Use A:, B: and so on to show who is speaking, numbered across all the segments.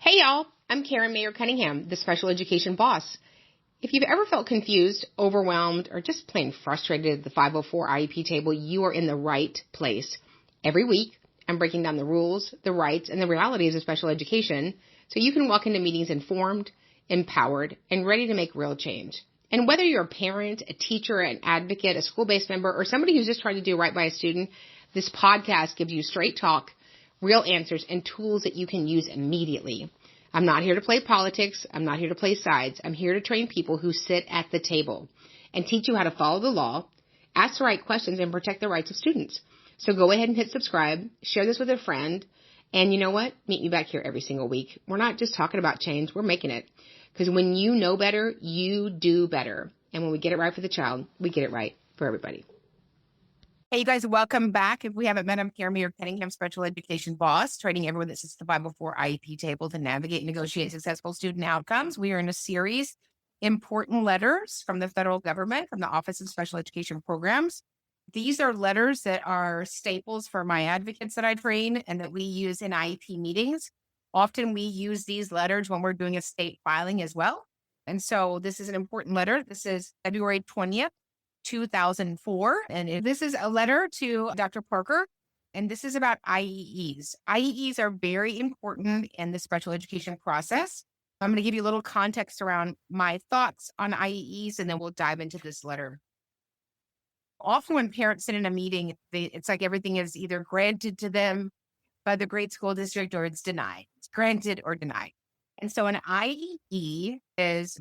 A: Hey y'all, I'm Karen Mayer Cunningham, the special education boss. If you've ever felt confused, overwhelmed, or just plain frustrated at the 504 IEP table, you are in the right place. Every week, I'm breaking down the rules, the rights, and the realities of special education so you can walk into meetings informed, empowered, and ready to make real change. And whether you're a parent, a teacher, an advocate, a school-based member, or somebody who's just trying to do right by a student, this podcast gives you straight talk, real answers, and tools that you can use immediately. I'm not here to play politics. I'm not here to play sides. I'm here to train people who sit at the table and teach you how to follow the law, ask the right questions, and protect the rights of students. So go ahead and hit subscribe, share this with a friend, and you know what? Meet me back here every single week. We're not just talking about change. We're making it. Because when you know better, you do better. And when we get it right for the child, we get it right for everybody.
B: Hey, you guys, welcome back. If we haven't met, I'm Karen Mayer Cunningham, special education boss, training everyone that sits at the 504 IEP table to navigate and negotiate successful student outcomes. We are in a series, Important Letters from the federal government, from the Office of Special Education Programs. These are letters that are staples for my advocates that I train and that we use in IEP meetings. Often we use these letters when we're doing a state filing as well. And so this is an important letter. This is February 20th. 2004. And this is a letter to Dr. Parker, and this is about IEEs. IEEs are very important in the special education process. I'm going to give you a little context around my thoughts on IEEs, and then we'll dive into this letter. Often when parents sit in a meeting, it's like everything is either granted to them by the grade school district or it's denied. It's granted or denied. And so an IEE is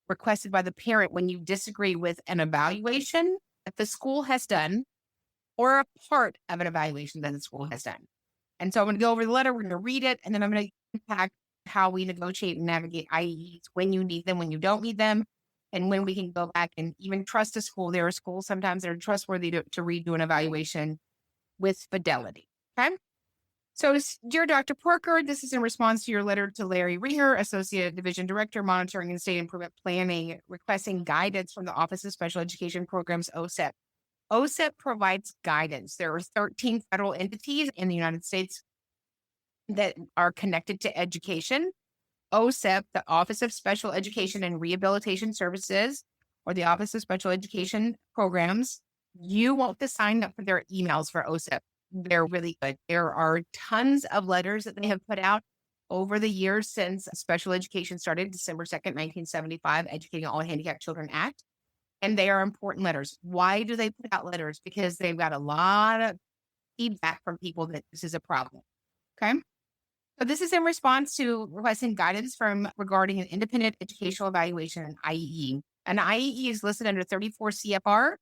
B: requested by the parent when you disagree with an evaluation that the school has done or a part of an evaluation that the school has done. And so I'm going to go over the letter, we're going to read it, and then I'm going to impact how we negotiate and navigate IEEs when you need them, when you don't need them, and when we can go back and even trust a school. There are schools sometimes that are trustworthy to redo an evaluation with fidelity. Okay. So, dear Dr. Parker, this is in response to your letter to Larry Ringer, Associate Division Director, Monitoring and State Improvement Planning, requesting guidance from the Office of Special Education Programs, OSEP. OSEP provides guidance. There are 13 federal entities in the United States that are connected to education. OSEP, the Office of Special Education and Rehabilitation Services, or the Office of Special Education Programs, you want to sign up for their emails for OSEP. They're really good. There are tons of letters that they have put out over the years since special education started, December 2nd, 1975, Educating All Handicapped Children Act. And they are important letters. Why do they put out letters? Because they've got a lot of feedback from people that this is a problem. Okay. So this is in response to requesting guidance regarding an independent educational evaluation, an IEE. An IEE is listed under 34 CFR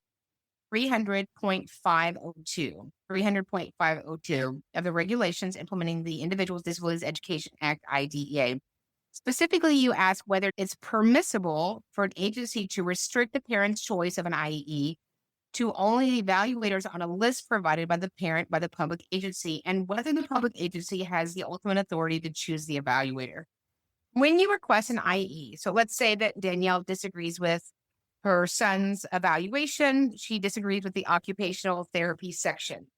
B: 300.502 of the regulations implementing the Individuals with Disabilities Education Act, IDEA. Specifically, you ask whether it's permissible for an agency to restrict the parent's choice of an IEE to only evaluators on a list provided by the parent by the public agency, and whether the public agency has the ultimate authority to choose the evaluator. When you request an IEE, so let's say that Danielle disagrees with her son's evaluation. She disagrees with the occupational therapy section.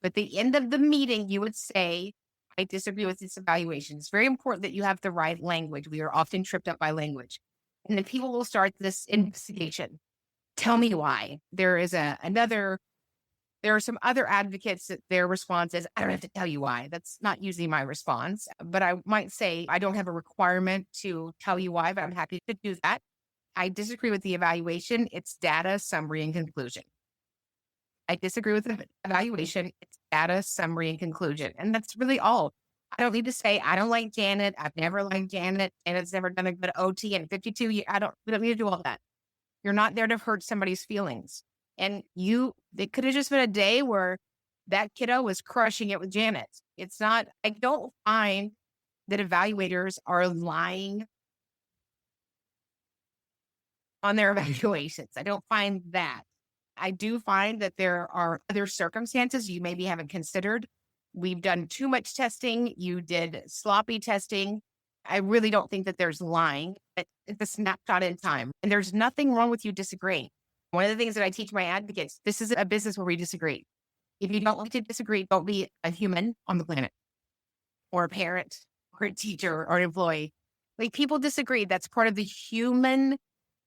B: But at the end of the meeting, you would say, I disagree with this evaluation. It's very important that you have the right language. We are often tripped up by language. And then people will start this investigation. Tell me why. There are some other advocates that their response is, I don't have to tell you why. That's not usually my response. But I might say, I don't have a requirement to tell you why, but I'm happy to do that. I disagree with the evaluation. It's data, summary, and conclusion. I disagree with the evaluation. It's data, summary, and conclusion. And that's really all. I don't need to say, I don't like Janet. I've never liked Janet. Janet's never done a good OT in 52 years. We don't need to do all that. You're not there to hurt somebody's feelings. And it could have just been a day where that kiddo was crushing it with Janet. I don't find that evaluators are lying on their evaluations. I don't find that. I do find that there are other circumstances you maybe haven't considered. We've done too much testing. You did sloppy testing. I really don't think that there's lying. It's a snapshot in time. And there's nothing wrong with you disagreeing. One of the things that I teach my advocates, this is a business where we disagree. If you don't like to disagree, don't be a human on the planet or a parent or a teacher or an employee. Like, people disagree. That's part of the human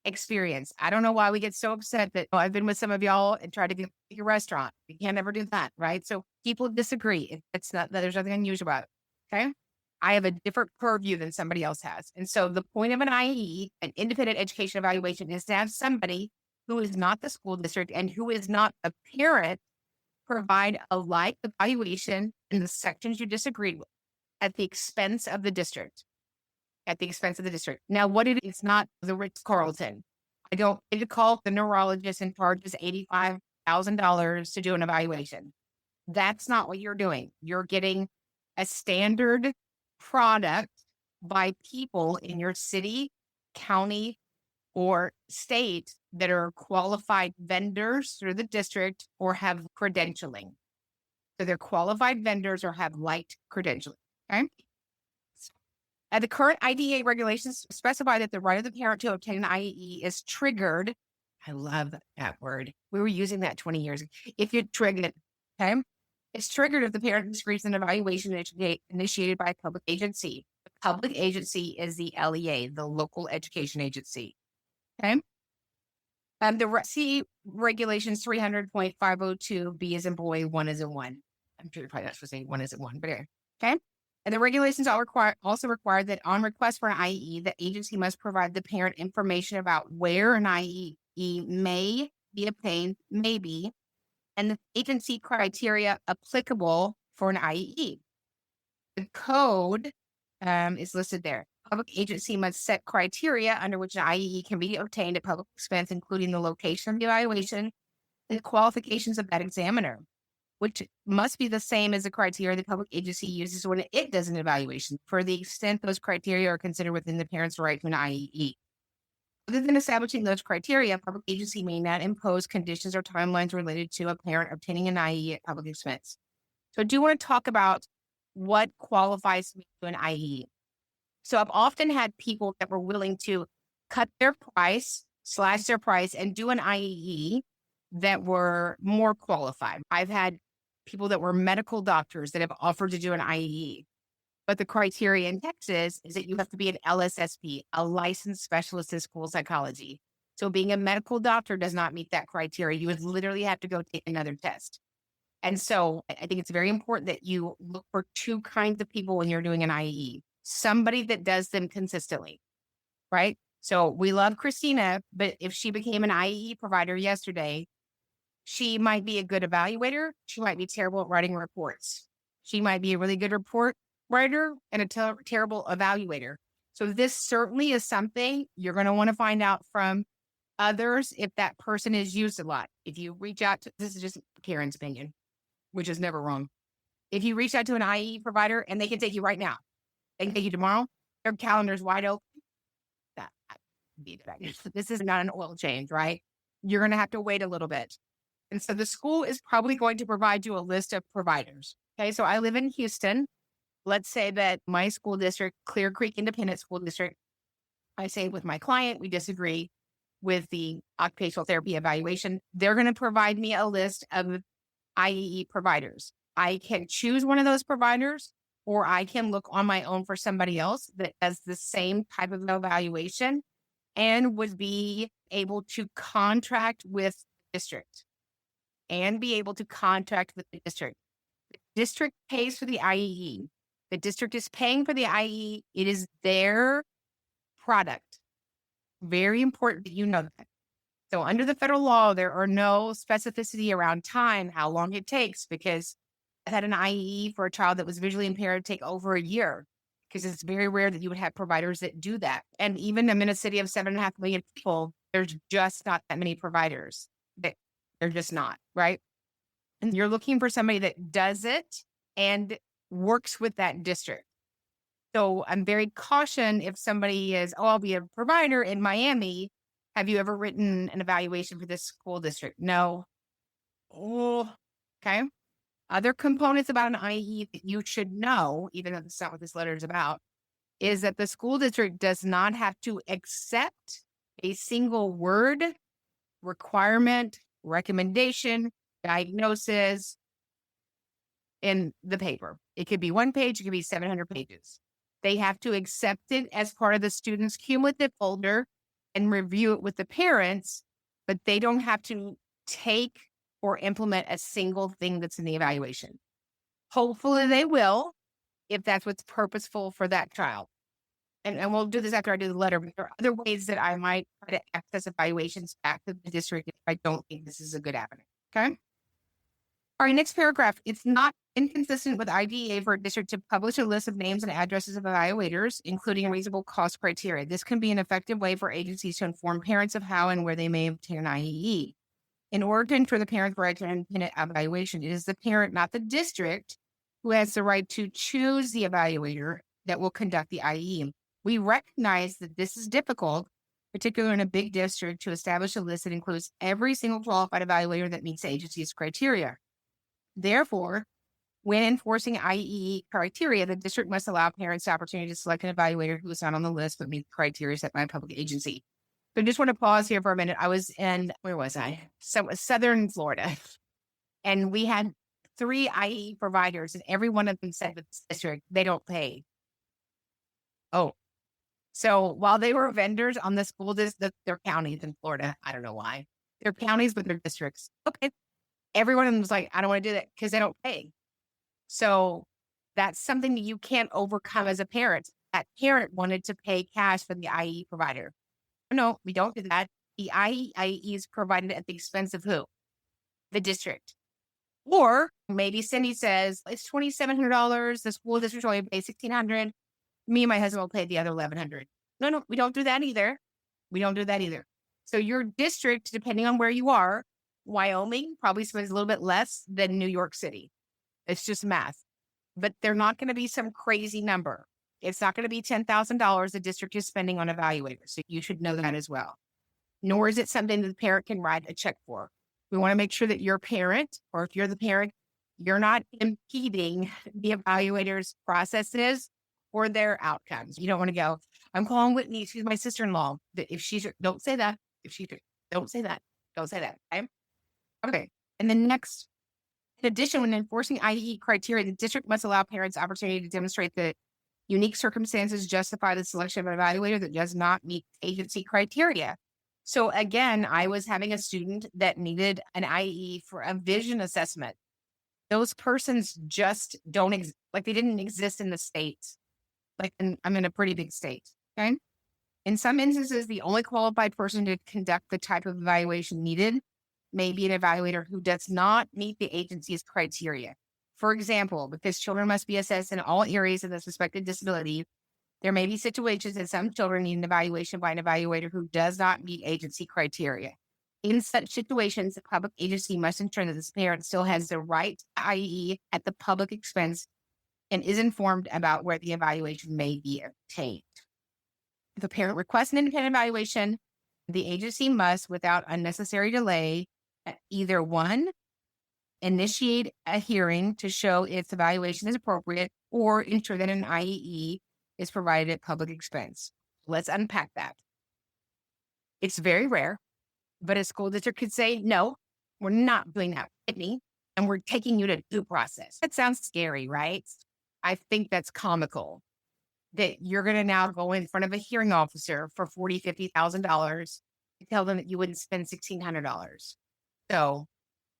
B: experience. I don't know why we get so upset that I've been with some of y'all and tried to get a restaurant. You can't ever do that, right? So people disagree. It's not that there's nothing unusual about it. Okay. I have a different purview than somebody else has. And so the point of an IEE, an independent education evaluation, is to have somebody who is not the school district and who is not a parent provide a like evaluation in the sections you disagreed with at the expense of the district. At the expense of the district. Now, what it is not the Ritz-Carlton. I don't need to call the neurologist and charges $85,000 to do an evaluation. That's not what you're doing. You're getting a standard product by people in your city, county, or state that are qualified vendors through the district or have credentialing. So they're qualified vendors or have light credentialing. Okay. The current IDEA regulations specify that the right of the parent to obtain an IEE is triggered. I love that word. We were using that 20 years ago. If you trigger it, okay? It's triggered if the parent disagrees with an evaluation initiated by a public agency. The public agency is the LEA, the local education agency. Okay? The C regulations 300.502, B as in boy, 1 as in 1. I'm sure you're probably not supposed to say 1 as in 1, but anyway. Okay? And the regulations also require that on request for an IEE, the agency must provide the parent information about where an IEE may be obtained, maybe, and the agency criteria applicable for an IEE. The code is listed there. Public agency must set criteria under which an IEE can be obtained at public expense, including the location of the evaluation and the qualifications of that examiner, which must be the same as the criteria the public agency uses when it does an evaluation, for the extent those criteria are considered within the parent's right to an IEE. Other than establishing those criteria, a public agency may not impose conditions or timelines related to a parent obtaining an IEE at public expense. So I do want to talk about what qualifies me to an IEE. So I've often had people that were willing to cut their price, slash their price, and do an IEE that were more qualified. I've had people that were medical doctors that have offered to do an IEE. But the criteria in Texas is that you have to be an LSSP, a licensed specialist in school psychology. So being a medical doctor does not meet that criteria. You would literally have to go take another test. And so I think it's very important that you look for two kinds of people when you're doing an IEE. Somebody that does them consistently, right? So we love Christina, but if she became an IEE provider yesterday, she might be a good evaluator. She might be terrible at writing reports. She might be a really good report writer and a terrible evaluator. So this certainly is something you're going to want to find out from others if that person is used a lot. If you reach out to, this is just Karen's opinion, which is never wrong. If you reach out to an IE provider and they can take you right now, they can take you tomorrow, their calendar's wide open. This is not an oil change, right? You're going to have to wait a little bit. And so the school is probably going to provide you a list of providers. Okay, so I live in Houston. Let's say that my school district, Clear Creek Independent School District, I say with my client, we disagree with the occupational therapy evaluation. They're going to provide me a list of IEE providers. I can choose one of those providers, or I can look on my own for somebody else that does the same type of evaluation and would be able to contract with the district and be able to contract with the district. The district pays for the IEE. The district is paying for the IEE. It is their product. Very important that you know that. So under the federal law, there are no specificity around time, how long it takes, because I had an IEE for a child that was visually impaired take over a year, because it's very rare that you would have providers that do that. And even I'm in a city of 7.5 million people, there's just not that many providers. They're just not, right? And you're looking for somebody that does it and works with that district. So I'm very caution if somebody is, I'll be a provider in Miami. Have you ever written an evaluation for this school district? No. Oh, okay. Other components about an IE that you should know, even though that's not what this letter is about, is that the school district does not have to accept a single word, requirement, recommendation, diagnosis in the paper. It could be one page, it could be 700 pages. They have to accept it as part of the student's cumulative folder and review it with the parents, but they don't have to take or implement a single thing that's in the evaluation. Hopefully they will, if that's what's purposeful for that child. And we'll do this after I do the letter, but there are other ways that I might try to access evaluations back to the district if I don't think this is a good avenue. Okay. All right, next paragraph. It's not inconsistent with IDEA for a district to publish a list of names and addresses of evaluators, including reasonable cost criteria. This can be an effective way for agencies to inform parents of how and where they may obtain an IEE. In order to ensure the parent's right to an independent evaluation, it is the parent, not the district, who has the right to choose the evaluator that will conduct the IEE. We recognize that this is difficult, particularly in a big district, to establish a list that includes every single qualified evaluator that meets the agency's criteria. Therefore, when enforcing IEE criteria, the district must allow parents the opportunity to select an evaluator who is not on the list but meets criteria set by a public agency. So I just want to pause here for a minute. I was in, where was I? So it was Southern Florida. And we had 3 IEE providers, and every one of them said with this district, they don't pay. Oh, so while they were vendors on the school district, their counties in Florida, I don't know why. They're counties, but they're districts. Okay. Every one of them was like, I don't want to do that because they don't pay. So that's something that you can't overcome as a parent. That parent wanted to pay cash for the IE provider. No, we don't do that. The IE is provided at the expense of who? The district. Or maybe Cindy says, it's $2,700. The school district only pays $1,600. Me and my husband will pay the other $1,100. No, we don't do that either. We don't do that either. So your district, depending on where you are, Wyoming probably spends a little bit less than New York City. It's just math. But they're not going to be some crazy number. It's not going to be $10,000 the district is spending on evaluators. So you should know that as well. Nor is it something that the parent can write a check for. We want to make sure that your parent, or if you're the parent, you're not impeding the evaluators' processes or their outcomes. You don't want to go, I'm calling Whitney. She's my sister-in-law. If she's, don't say that. If she, don't say that. Don't say that. Okay. And then next, in addition, when enforcing IEE criteria, the district must allow parents the opportunity to demonstrate that unique circumstances justify the selection of an evaluator that does not meet agency criteria. So again, I was having a student that needed an IEE for a vision assessment. Those persons just don't they didn't exist in the state. I'm in a pretty big state. Okay. In some instances, the only qualified person to conduct the type of evaluation needed may be an evaluator who does not meet the agency's criteria. For example, because children must be assessed in all areas of the suspected disability, there may be situations that some children need an evaluation by an evaluator who does not meet agency criteria. In such situations, the public agency must ensure that this parent still has the right to IE at the public expense and is informed about where the evaluation may be obtained. If a parent requests an independent evaluation, the agency must, without unnecessary delay, either 1, initiate a hearing to show its evaluation is appropriate, or ensure that an IEE is provided at public expense. Let's unpack that. It's very rare, but a school district could say, no, we're not doing that, Whitney, and we're taking you to due process. That sounds scary, right? I think that's comical that you're going to now go in front of a hearing officer for $40,000, $50,000 to tell them that you wouldn't spend $1,600. So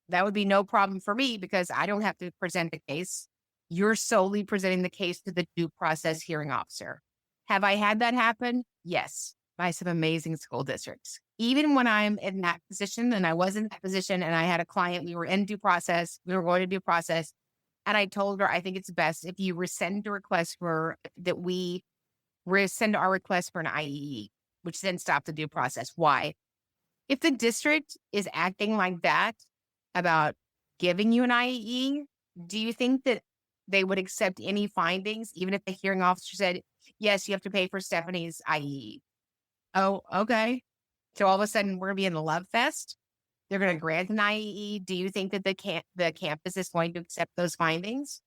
B: that would be no problem for me because I don't have to present the case. You're solely presenting the case to the due process hearing officer. Have I had that happen? Yes, by some amazing school districts. Even when I'm in that position, and I was in that position, and I had a client, we were in due process, we were going to due process, and I told her, I think it's best if you rescind the request that we rescind our request for an IEE, which then stopped the due process. Why? If the district is acting like that about giving you an IEE, do you think that they would accept any findings, even if the hearing officer said, yes, you have to pay for Stephanie's IEE? Oh, okay. So all of a sudden we're going to be in a love fest. They're going to grant an IEE. Do you think that the campus is going to accept those findings?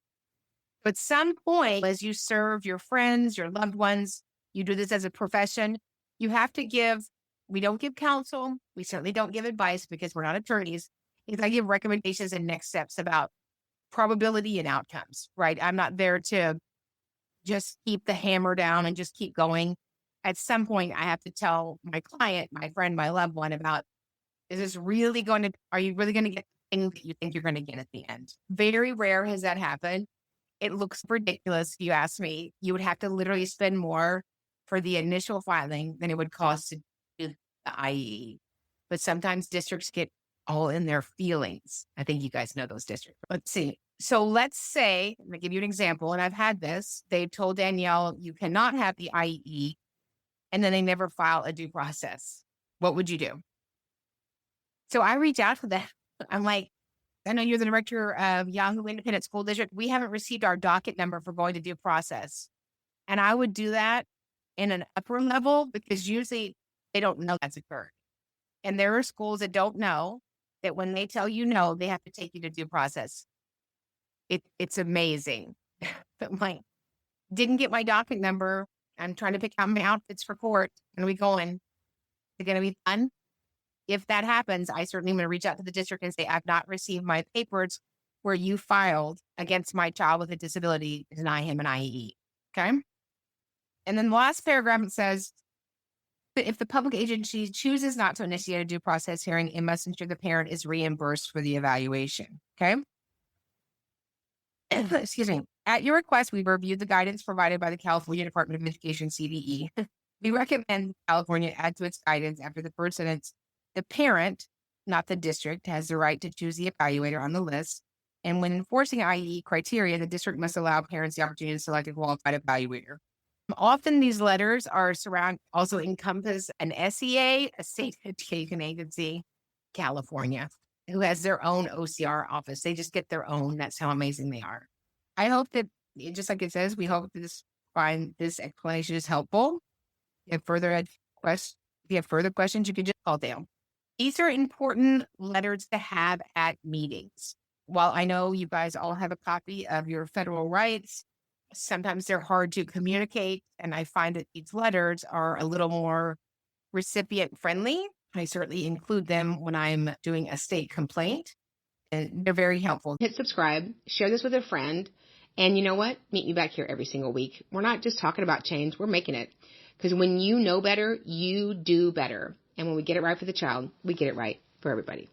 B: But at some point, as you serve your friends, your loved ones, you do this as a profession, you have to we don't give counsel. We certainly don't give advice because we're not attorneys. I give recommendations and next steps about probability and outcomes, right? I'm not there to just keep the hammer down and just keep going. At some point, I have to tell my client, my friend, my loved one about, are you really going to get the thing that you think you're going to get at the end? Very rare has that happened. It looks ridiculous. If you ask me, you would have to literally spend more for the initial filing than it would cost to do the IE. But sometimes districts get all in their feelings. I think you guys know those districts. Let's see. So let's say, I'm going to give you an example, and I've had this. They told Danielle, you cannot have the IE, and then they never file a due process. What would you do? So I reach out to them. I'm like, I know you're the director of Yahoo Independent School District. We haven't received our docket number for going to due process. And I would do that in an upper level because usually they don't know that's occurred. And there are schools that don't know that when they tell you no, they have to take you to due process. It's amazing. But didn't get my docket number. I'm trying to pick out my outfits for court. And we going, is it going to be fun? If that happens, I certainly am going to reach out to the district and say, I've not received my papers where you filed against my child with a disability to deny him an IEE. Okay. And then the last paragraph, it says, but if the public agency chooses not to initiate a due process hearing, it must ensure the parent is reimbursed for the evaluation. Okay. Excuse me. At your request, we reviewed the guidance provided by the California Department of Education, CDE. We recommend California add to its guidance after the first sentence. The parent, not the district, has the right to choose the evaluator on the list. And when enforcing IE criteria, the district must allow parents the opportunity to select a qualified evaluator. Often these letters also encompass an SEA, a state education agency, California, who has their own OCR office. They just get their own. That's how amazing they are. I hope that, just like it says, we hope that find this explanation is helpful. If you have further questions, you can just call Dale. These are important letters to have at meetings. While I know you guys all have a copy of your federal rights, sometimes they're hard to communicate. And I find that these letters are a little more recipient friendly. I certainly include them when I'm doing a state complaint, and they're very helpful.
A: Hit subscribe, share this with a friend, and you know what? Meet me back here every single week. We're not just talking about change, we're making it. Because when you know better, you do better. And when we get it right for the child, we get it right for everybody.